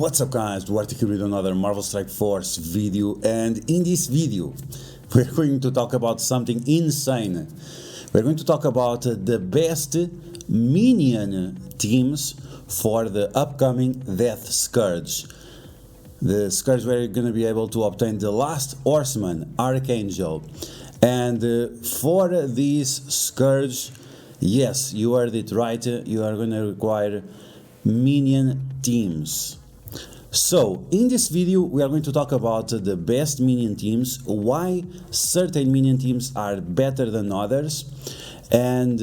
What's up guys, DuArktik with another Marvel Strike Force video, and in this video we're going to talk about something insane. We're going to talk about the best Minion teams for the upcoming Death Scourge. The Scourge where you're going to be able to obtain the Last Horseman, Archangel. And for this Scourge, yes, you heard it right, you are going to require Minion teams. So, in this video we are going to talk about the best Minion teams, why certain Minion teams are better than others, and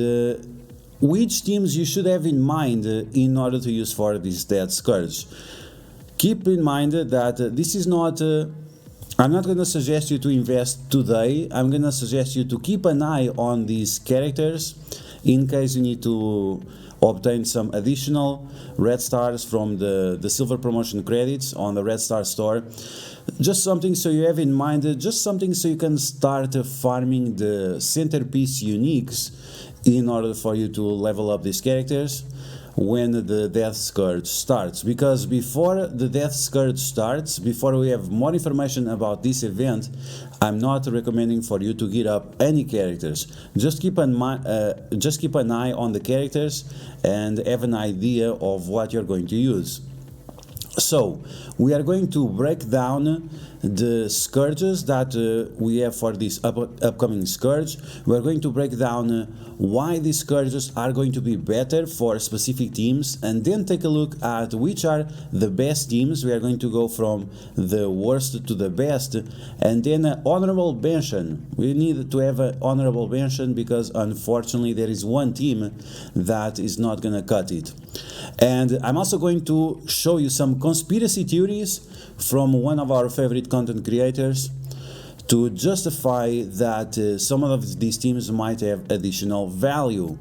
which teams you should have in mind in order to use for this Death Scourge. Keep in mind that this is not... I'm not going to suggest you to invest today. I'm going to suggest you to keep an eye on these characters in case you need to obtain some additional red stars from the silver promotion credits on the Red Star store. Just something so you have in mind, just something so you can start farming the centerpiece uniques in order for you to level up these characters when the Death Scourge starts. Because before the Death Scourge starts, before we have more information about this event, I'm not recommending for you to get up any characters. Just keep an eye on the characters and have an idea of what you're going to use. So, we are going to break down the scourges that we have for this upcoming scourge. We are going to break down why these scourges are going to be better for specific teams, and then take a look at which are the best teams. We are going to go from the worst to the best, and then honorable mention. We need to have an honorable mention because unfortunately there is one team that is not gonna cut it. And I'm also going to show you some conspiracy theories from one of our favorite content creators to justify that some of these teams might have additional value.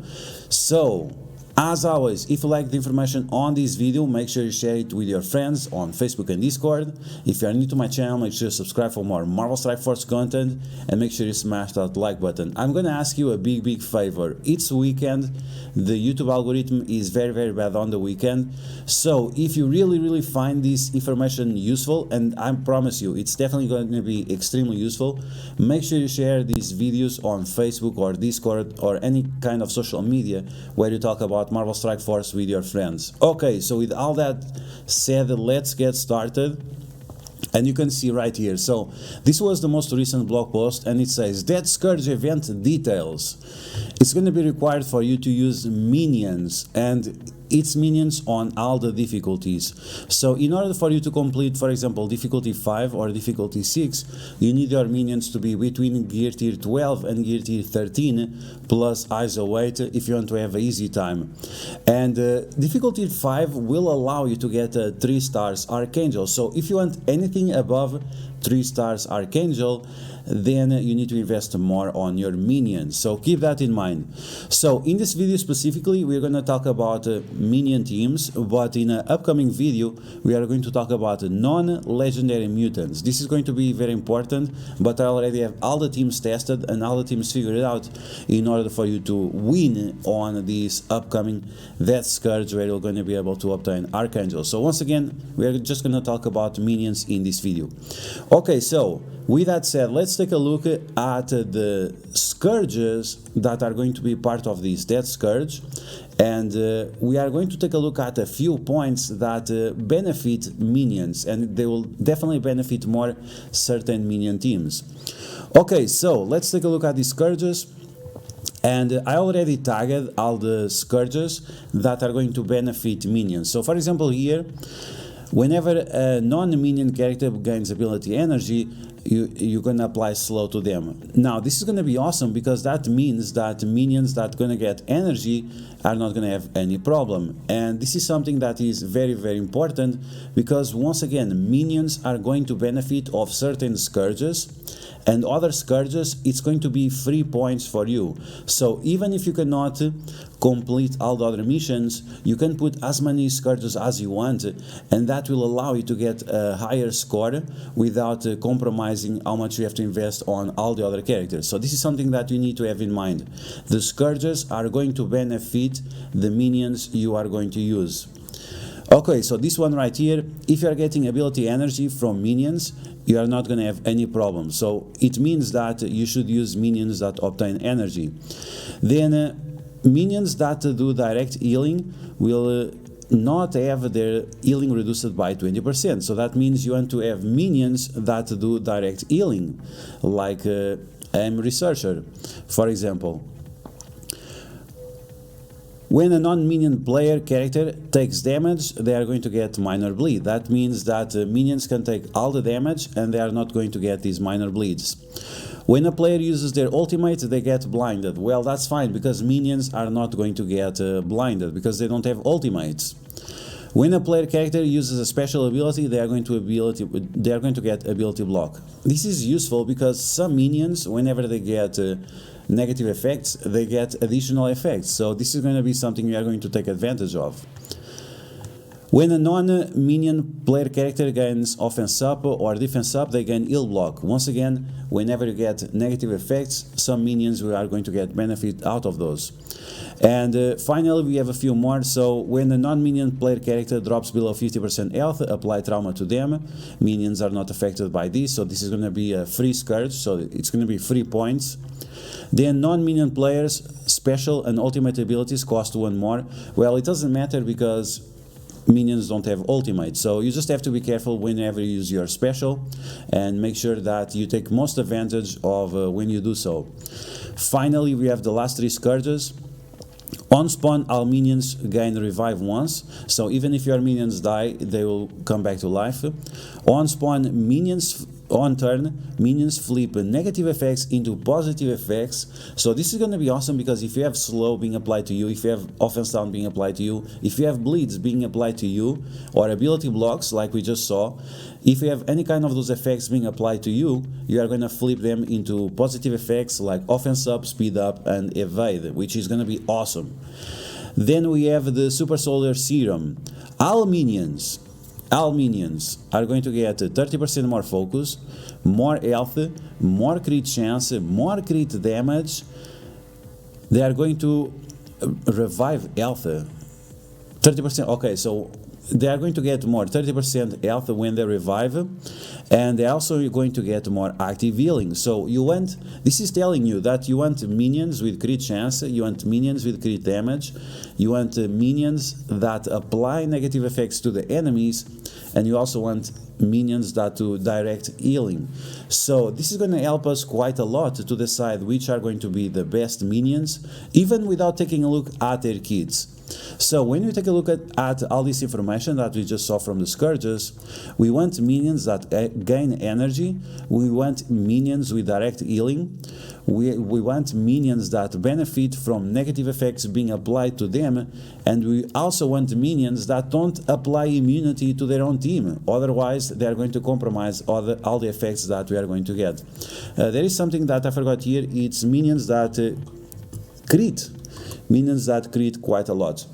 So, as always, if you like the information on this video, make sure you share it with your friends on Facebook and Discord. If you are new to my channel, make sure you subscribe for more Marvel Strike Force content, and make sure you smash that like button. I'm gonna ask you a big favor. It's weekend, the YouTube algorithm is very bad on the weekend, so if you really find this information useful, and I promise you it's definitely going to be extremely useful, make sure you share these videos on Facebook or Discord or any kind of social media where you talk about Marvel Strike Force with your friends. Okay, so with all that said, let's get started. And you can see right here, so this was the most recent blog post, and it says Death Scourge event details. It's going to be required for you to use minions, and it's minions on all the difficulties. So in order for you to complete, for example, difficulty 5 or difficulty 6, you need your minions to be between gear tier 12 and gear tier 13 plus ISO 8 if you want to have an easy time. And difficulty 5 will allow you to get a 3 stars Archangel. So if you want anything above 3 stars Archangel, then you need to invest more on your minions, so keep that in mind. So in this video specifically we're going to talk about minion teams, but in an upcoming video we are going to talk about non-legendary mutants. This is going to be very important, but I already have all the teams tested and all the teams figured out in order for you to win on this upcoming Death Scourge where you're going to be able to obtain Archangel. So once again, we are just going to talk about minions in this video. Okay, so with that said, let's take a look at the scourges that are going to be part of this Death Scourge, and we are going to take a look at a few points that benefit minions, and they will definitely benefit more certain minion teams. Okay, so let's take a look at these scourges. And I already tagged all the scourges that are going to benefit minions. So for example here, whenever a non-minion character gains ability energy, you're going to apply slow to them. Now this is going to be awesome because that means that minions that are going to get energy are not going to have any problem. And this is something that is very important, because once again minions are going to benefit of certain scourges, and other scourges it's going to be free points for you. So even if you cannot complete all the other missions, you can put as many scourges as you want, and that will allow you to get a higher score without compromising how much you have to invest on all the other characters. So this is something that you need to have in mind. The scourges are going to benefit the minions you are going to use. Okay, so this one right here, if you are getting ability energy from minions, you are not going to have any problem. So it means that you should use minions that obtain energy. Then minions that do direct healing will not have their healing reduced by 20%. So that means you want to have minions that do direct healing, like I'm Researcher, for example. When a non-minion player character takes damage, they are going to get minor bleed. That means that minions can take all the damage and they are not going to get these minor bleeds. When a player uses their ultimate, they get blinded. Well, that's fine, because minions are not going to get blinded because they don't have ultimates. When a player character uses a special ability, they are going to get ability block. This is useful because some minions, whenever they get negative effects, they get additional effects. So this is going to be something we are going to take advantage of. When a non-minion player character gains offense up or defense up, they gain heal block. Once again, whenever you get negative effects, some minions are going to get benefit out of those. And finally, we have a few more. So when a non-minion player character drops below 50% health, apply trauma to them. Minions are not affected by this, so this is going to be a free scourge, so it's going to be 3 points. Then non-minion players, special and ultimate abilities cost 1 more. Well, it doesn't matter because minions don't have ultimate, so you just have to be careful whenever you use your special and make sure that you take most advantage of when you do so. Finally, we have the last 3 scourges. On spawn, all minions gain revive once, so even if your minions die, they will come back to life. On spawn, minions on turn, minions flip negative effects into positive effects. So this is going to be awesome because if you have slow being applied to you, if you have offense down being applied to you, if you have bleeds being applied to you, or ability blocks like we just saw, if you have any kind of those effects being applied to you, you are going to flip them into positive effects like offense up, speed up, and evade, which is going to be awesome. Then we have the Super Soldier Serum. All minions are going to get 30% more focus, more health, more crit chance, more crit damage. They are going to revive health. 30%, okay, so they are going to get more 30% health when they revive, and they're also going to get more active healing. So this is telling you that you want minions with crit chance, you want minions with crit damage, you want minions that apply negative effects to the enemies, and you also want minions that do direct healing. So this is going to help us quite a lot to decide which are going to be the best minions, even without taking a look at their kits. So when we take a look at all this information that we just saw from the scourges, we want minions that gain energy, we want minions with direct healing, we want minions that benefit from negative effects being applied to them, and we also want minions that don't apply immunity to their own team, otherwise they are going to compromise all the effects that we are going to get. There is something that I forgot here, it's minions that crit. Minions that crit quite a lot.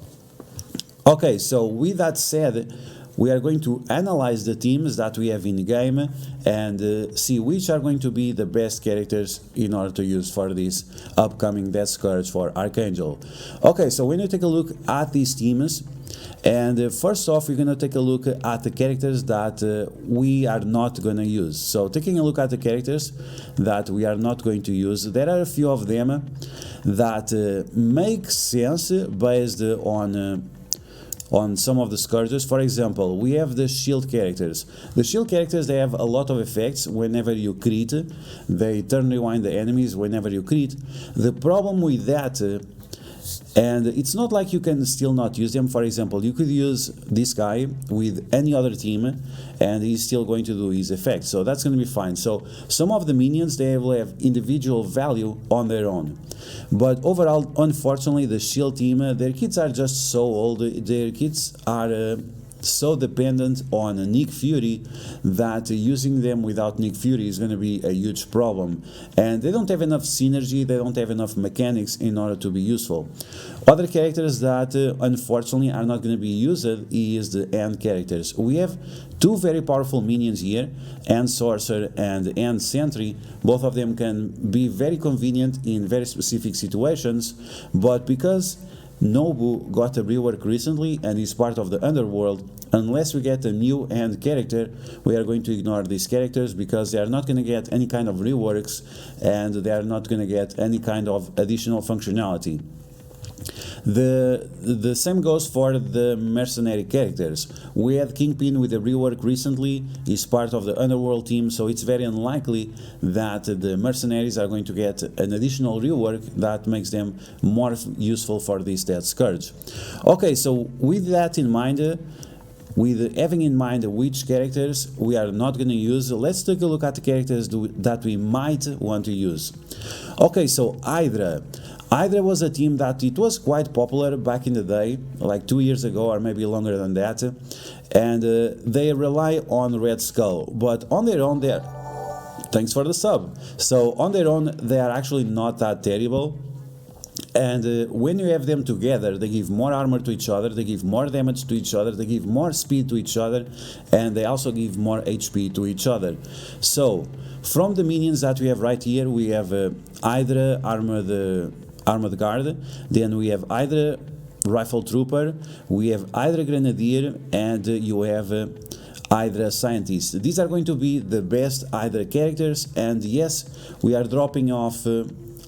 Okay, so with that said, we are going to analyze the teams that we have in the game and see which are going to be the best characters in order to use for this upcoming Death Scourge for Archangel. Okay, so when you take a look at these teams, and first off, we're going to take a look at the characters that we are not going to use. So taking a look at the characters that we are not going to use, there are a few of them that make sense based on some of the scourges. For example, we have the shield characters. The shield characters, they have a lot of effects whenever you crit. They turn rewind the enemies whenever you crit. The problem with that, and it's not like you can still not use them. For example, you could use this guy with any other team and he's still going to do his effect, so that's going to be fine. So some of the minions, they will have individual value on their own, but overall, unfortunately, the shield team, their kits are just so old, their kits are so dependent on Nick Fury that using them without Nick Fury is going to be a huge problem, and they don't have enough synergy, they don't have enough mechanics in order to be useful. Other characters that unfortunately are not going to be used is the End characters. We have two very powerful minions here, End Sorcerer and End Sentry. Both of them can be very convenient in very specific situations, but because Nobu got a rework recently and is part of the underworld. Unless we get a new end character, we are going to ignore these characters because they are not going to get any kind of reworks and they are not going to get any kind of additional functionality. The same goes for the mercenary characters. We had Kingpin with a rework recently. He's part of the underworld team, so it's very unlikely that the mercenaries are going to get an additional rework that makes them more useful for this Death Scourge. Okay, so with that in mind, with having in mind which characters we are not going to use, let's take a look at the characters that we might want to use. Okay, so Idra. Idra was a team that it was quite popular back in the day, like 2 years ago or maybe longer than that, and they rely on Red Skull, but on their own thanks for the sub. So on their own they are actually not that terrible. And when you have them together, they give more armor to each other, they give more damage to each other, they give more speed to each other, and they also give more HP to each other. So, from the minions that we have right here, we have Idra Armored Guard, then we have Idra Rifle Trooper, we have Idra Grenadier, and you have Idra Scientist. These are going to be the best Idra characters, and yes, we are dropping off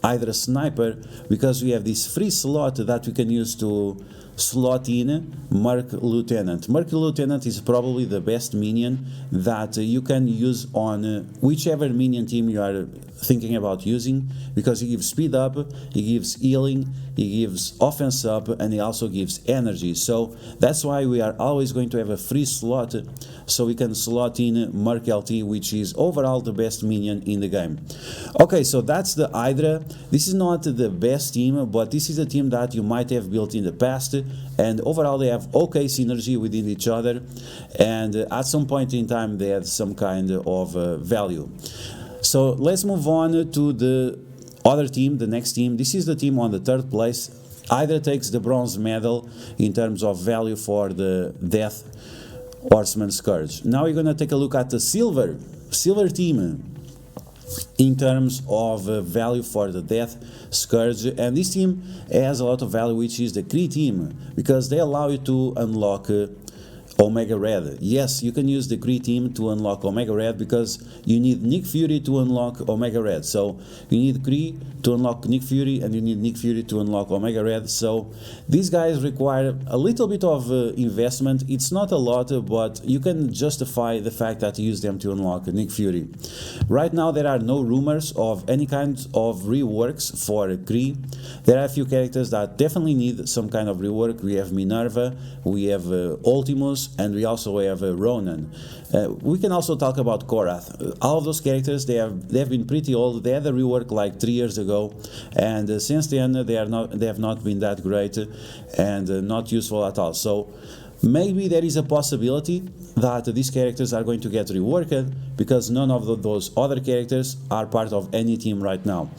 Idra Sniper because we have this free slot that we can use to slot in Merc Lieutenant. Merc Lieutenant is probably the best minion that you can use on whichever minion team you are thinking about using, because he gives speed up, he gives healing, he gives offense up, and he also gives energy. So that's why we are always going to have a free slot, so we can slot in Merc LT, which is overall the best minion in the game. Okay, so that's the Idra. This is not the best team, but this is a team that you might have built in the past, and overall they have okay synergy within each other, and at some point in time they had some kind of value. So let's move on to the other team, the next team. This is the team on the third place. Idra takes the bronze medal in terms of value for the Death Horseman Scourge. Now we're going to take a look at the silver team in terms of value for the Death Scourge, and this team has a lot of value, which is the Kree team, because they allow you to unlock Omega Red. Yes, you can use the Kree team to unlock Omega Red because you need Nick Fury to unlock Omega Red. So you need Kree to unlock Nick Fury, and you need Nick Fury to unlock Omega Red. So these guys require a little bit of investment. It's not a lot, but you can justify the fact that you use them to unlock Nick Fury. Right now there are no rumors of any kind of reworks for Kree. There are a few characters that definitely need some kind of rework. We have Minerva, we have Ultimus, and we also have Ronan. We can also talk about Korath. All of those characters, they have been pretty old. They had a rework like 3 years ago, and since then they have not been that great and not useful at all. So maybe there is a possibility that these characters are going to get reworked because none of those other characters are part of any team right now.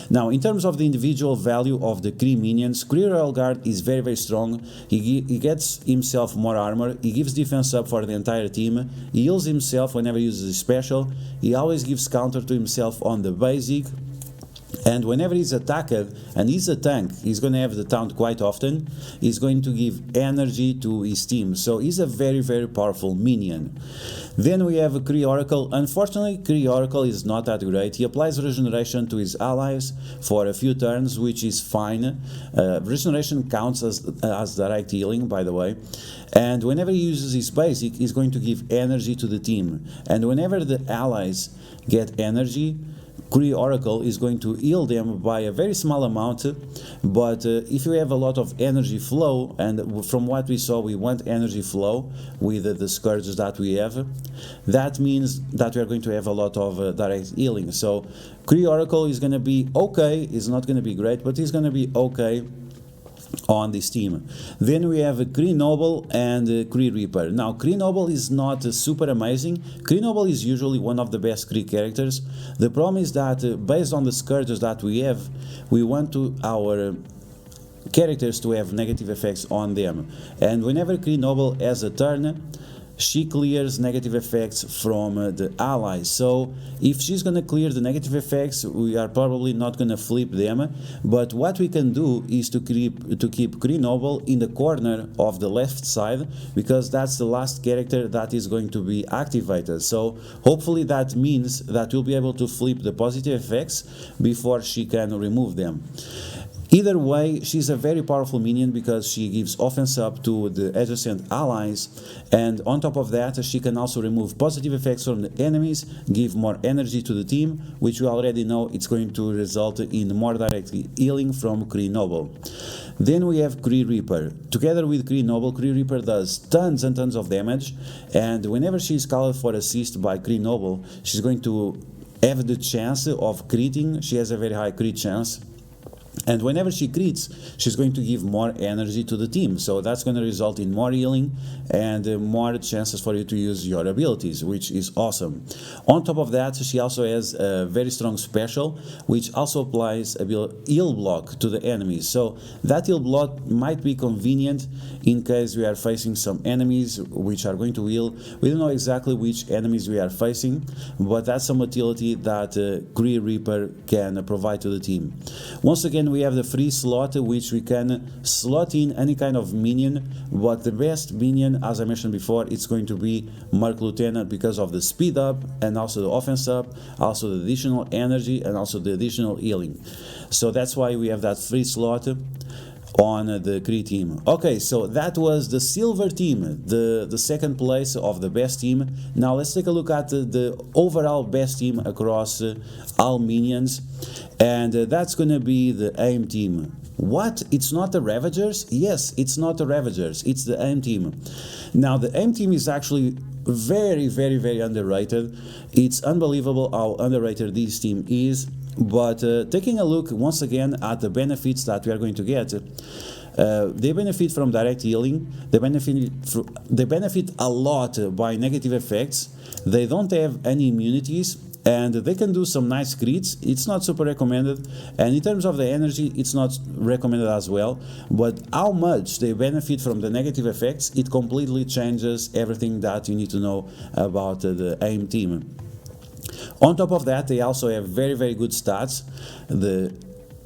Now, in terms of the individual value of the Kree minions, Kree Royal Guard is very, very strong. He gets himself more armor, he gives defense up for the entire team, he heals himself whenever he uses a special, he always gives counter to himself on the basic, and whenever he's attacked, and he's a tank, he's going to have the taunt quite often, he's going to give energy to his team. So he's a very, very powerful minion. Then we have Kree Oracle. Unfortunately, Kree Oracle is not that great. He applies regeneration to his allies for a few turns, which is fine. Regeneration counts as direct healing, by the way. And whenever he uses his basic, he's going to give energy to the team. And whenever the allies get energy, Kree Oracle is going to heal them by a very small amount, but if you have a lot of energy flow, and from what we saw we want energy flow with the scourges that we have, that means that we are going to have a lot of direct healing. So Kree Oracle is going to be okay, it's not going to be great, but it's going to be okay on this team. Then we have Kree Noble and Kree Reaper. Now, Kree Noble is not super amazing. Kree Noble is usually one of the best Kree characters. The problem is that based on the scourges that we have, we want our characters to have negative effects on them. And whenever Kree Noble has a turn, she clears negative effects from the allies. So if she's gonna clear the negative effects, we are probably not gonna flip them, but what we can do is to keep Grenoble in the corner of the left side, because that's the last character that is going to be activated. So hopefully that means that we'll be able to flip the positive effects before she can remove them. Either way, she's a very powerful minion because she gives offense up to the adjacent allies, and on top of that she can also remove positive effects from the enemies, give more energy to the team, which we already know it's going to result in more direct healing from Kree Noble. Then we have Kree Reaper. Together with Kree Noble, Kree Reaper does tons and tons of damage, and whenever she's called for assist by Kree Noble, she's going to have the chance of critting. She has a very high crit chance. And whenever she crits, she's going to give more energy to the team. So that's going to result in more healing and more chances for you to use your abilities, which is awesome. On top of that, she also has a very strong special, which also applies a heal block to the enemies. So that heal block might be convenient in case we are facing some enemies which are going to heal. We don't know exactly which enemies we are facing, but that's some utility that Kree Reaper can provide to the team. Once again, we have the free slot, which we can slot in any kind of minion, but the best minion, as I mentioned before, it's going to be Merc Lieutenant because of the speed up and also the offense up, also the additional energy and also the additional healing. So that's why we have that free slot on the Kree team. Okay, so that was the silver team, the second place of the best team. Now let's take a look at the overall best team across all minions, and that's gonna be the AIM team. What? It's not the Ravagers? Yes, it's not the Ravagers, it's the AIM team. Now the AIM team is actually very, very, very underrated. It's unbelievable how underrated this team is. But taking a look once again at the benefits that we are going to get, they benefit from direct healing, they benefit a lot by negative effects, they don't have any immunities, and they can do some nice crits. It's not super recommended, and in terms of the energy, it's not recommended as well, but how much they benefit from the negative effects, it completely changes everything that you need to know about the AIM team. On top of that, they also have very, very good stats. The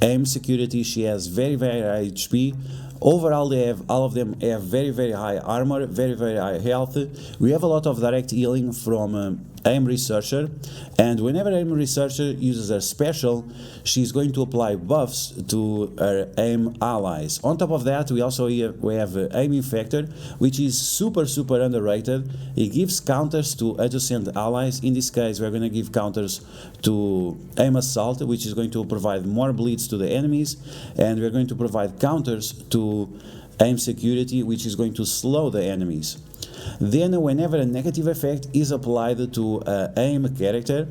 AIM security, she has very, very high HP. Overall, all of them have very, very high armor, very, very high health. We have a lot of direct healing from AIM Researcher, and whenever AIM Researcher uses her special, she's going to apply buffs to her AIM allies. On top of that, we also have AIM Infector, which is super, super underrated. It gives counters to adjacent allies. In this case, we're going to give counters to AIM Assault, which is going to provide more bleeds to the enemies, and we're going to provide counters to AIM Security, which is going to slow the enemies. Then whenever a negative effect is applied to AIM character,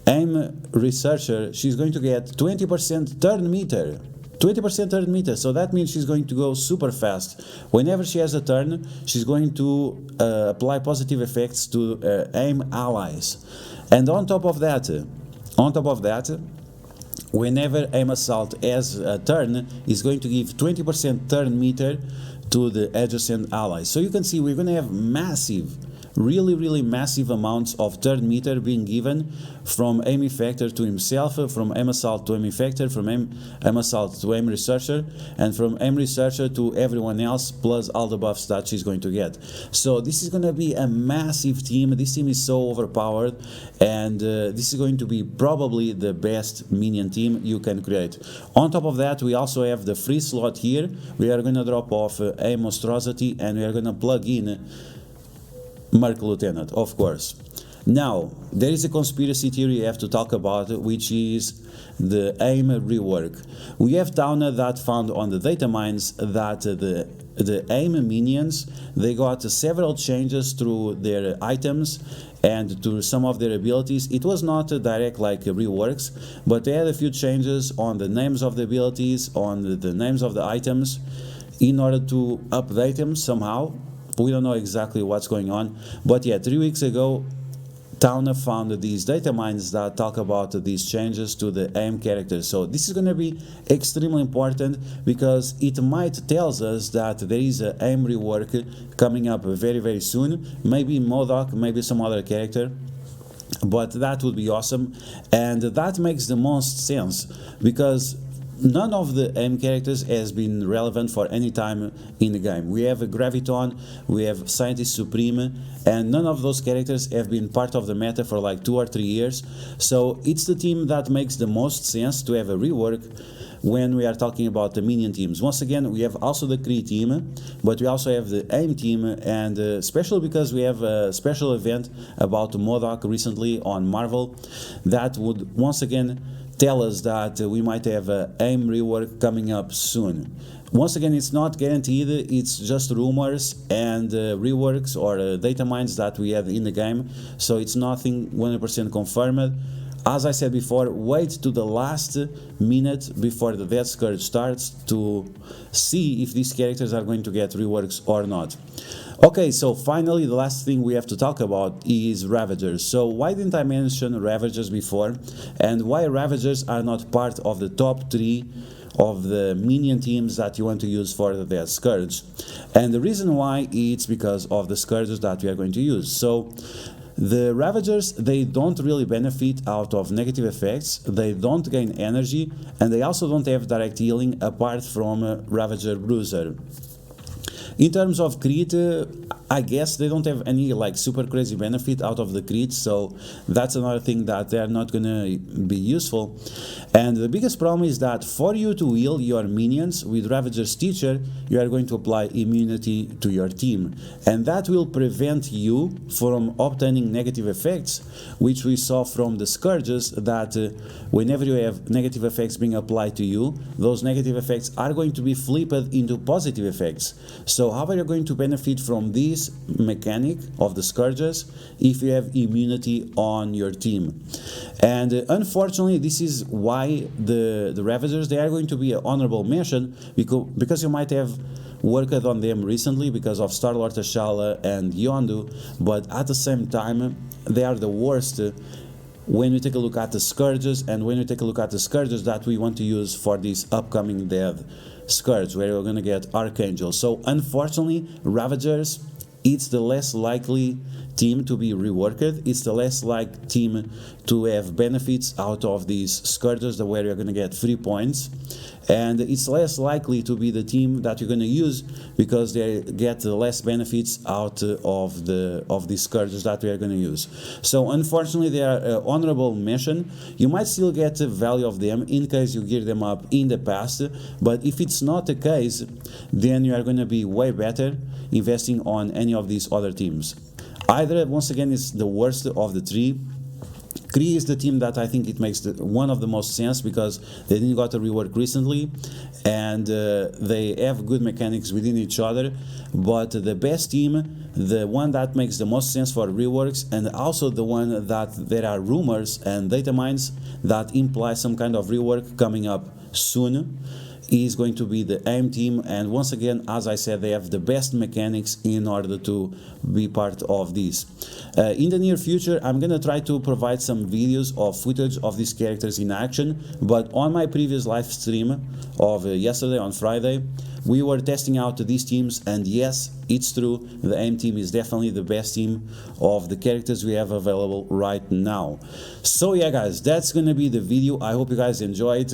AIM Researcher, she's going to get 20% turn meter. 20% turn meter, so that means she's going to go super fast. Whenever she has a turn, she's going to apply positive effects to AIM allies. And on top of that, whenever AIM Assault has a turn, is going to give 20% turn meter to the adjacent allies. So you can see we're going to have massive, really massive amounts of turn meter being given from AIM Effector to himself, from AIM Assault to AIM Effector, from AIM Assault to AIM Researcher, and from AIM Researcher to everyone else, plus all the buffs that she's going to get. So this is going to be a massive team. This team is so overpowered, and this is going to be probably the best minion team you can create. On top of that, we also have the free slot here. We are going to drop off AIM Monstrosity, and we are going to plug in Merc Lieutenant, of course. Now, there is a conspiracy theory you have to talk about, which is the AIM rework. We have data that found on the data mines that the AIM minions, they got several changes through their items and to some of their abilities. It was not direct like reworks, but they had a few changes on the names of the abilities, on the names of the items, in order to update them somehow. We don't know exactly what's going on, but yeah, 3 weeks ago, Tauna found these data mines that talk about these changes to the aim characters. So this is going to be extremely important because it might tells us that there is an aim rework coming up very soon. Maybe MODOK, maybe some other character. But that would be awesome, and that makes the most sense because none of the aim characters has been relevant for any time in the game. We have a Graviton, we have Scientist Supreme, and none of those characters have been part of the meta for like 2 or 3 years. So it's the team that makes the most sense to have a rework when we are talking about the Minion teams. Once again, we have also the Kree team, but we also have the AIM team, and especially because we have a special event about MODOK recently on Marvel that would once again tell us that we might have an AIM rework coming up soon. Once again, it's not guaranteed, it's just rumors and reworks or data mines that we have in the game, so it's nothing 100% confirmed. As I said before, wait to the last minute before the Death Scourge starts to see if these characters are going to get reworks or not. Okay, so finally the last thing we have to talk about is Ravagers. So why didn't I mention Ravagers before, and why Ravagers are not part of the top 3 of the Minion teams that you want to use for the Death Scourge? And the reason why it's because of the Scourges that we are going to use. So the Ravagers, they don't really benefit out of negative effects, they don't gain energy, and they also don't have direct healing apart from Ravager Bruiser. In terms of crit, I guess they don't have any like super crazy benefit out of the crit, so that's another thing that they are not gonna be useful. And the biggest problem is that for you to heal your minions with Ravager's Teacher, you are going to apply immunity to your team, and that will prevent you from obtaining negative effects, which we saw from the Scourges, that whenever you have negative effects being applied to you, those negative effects are going to be flipped into positive effects. So how are you going to benefit from this mechanic of the Scourges if you have immunity on your team? And unfortunately, this is why the Ravagers, they are going to be an honorable mention, because you might have worked on them recently because of Star-Lord T'Challa and Yondu, but at the same time they are the worst when we take a look at the Scourges, and when we take a look at the Scourges that we want to use for this upcoming Death Scourge, where we're gonna get Archangel. So unfortunately, Ravagers, it's the less likely team to be reworked, it's the less likely team to have benefits out of these Scourges where you're gonna get 3 points, and it's less likely to be the team that you're gonna use because they get the less benefits out of these Scourges that we are gonna use. So unfortunately, they are honorable mention. You might still get the value of them in case you gear them up in the past, but if it's not the case, then you are gonna be way better investing on any of these other teams. Idra, once again, is the worst of the 3. Kree is the team that I think it makes one of the most sense because they didn't got a rework recently, and they have good mechanics within each other. But the best team, the one that makes the most sense for reworks, and also the one that there are rumors and data mines that imply some kind of rework coming up soon, is going to be the AIM team. And once again, as I said, they have the best mechanics in order to be part of this. In the near future, I'm gonna try to provide some videos of footage of these characters in action, but on my previous live stream of yesterday on Friday, we were testing out these teams, and yes, it's true, the AIM team is definitely the best team of the characters we have available right now. So yeah guys, that's gonna be the video. I hope you guys enjoyed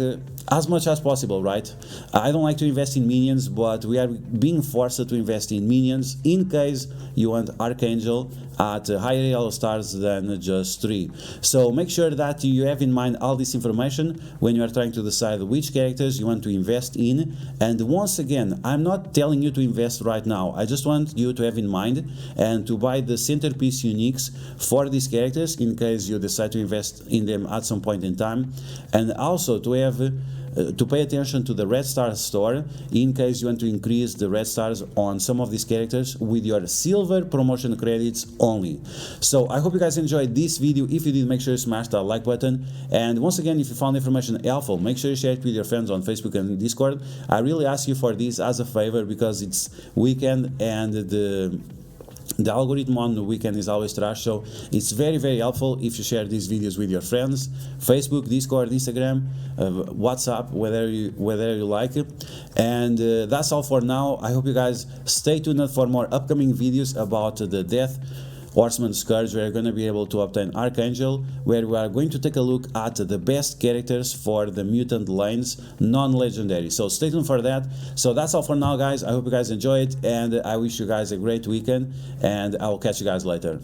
as much as possible, right? I don't like to invest in minions, but we are being forced to invest in minions in case you want Archangel at higher yellow stars than just 3. So make sure that you have in mind all this information when you are trying to decide which characters you want to invest in. And once again, I'm not telling you to invest right now, I just want you to have in mind and to buy the centerpiece uniques for these characters in case you decide to invest in them at some point in time, and also to have to pay attention to the Red Star store in case you want to increase the Red Stars on some of these characters with your silver promotion credits only. So I hope you guys enjoyed this video. If you did, make sure you smash that like button, and once again, if you found the information helpful, make sure you share it with your friends on Facebook and Discord. I really ask you for this as a favor because it's weekend and The algorithm on the weekend is always trash, so it's very, very helpful if you share these videos with your friends, Facebook, Discord, Instagram, WhatsApp, whether you like it. And that's all for now. I hope you guys stay tuned for more upcoming videos about the Death Horseman Scourge. We are going to be able to obtain Archangel, where we are going to take a look at the best characters for the mutant lanes, non-legendary. So stay tuned for that. So that's all for now, guys. I hope you guys enjoy it, and I wish you guys a great weekend, and I will catch you guys later.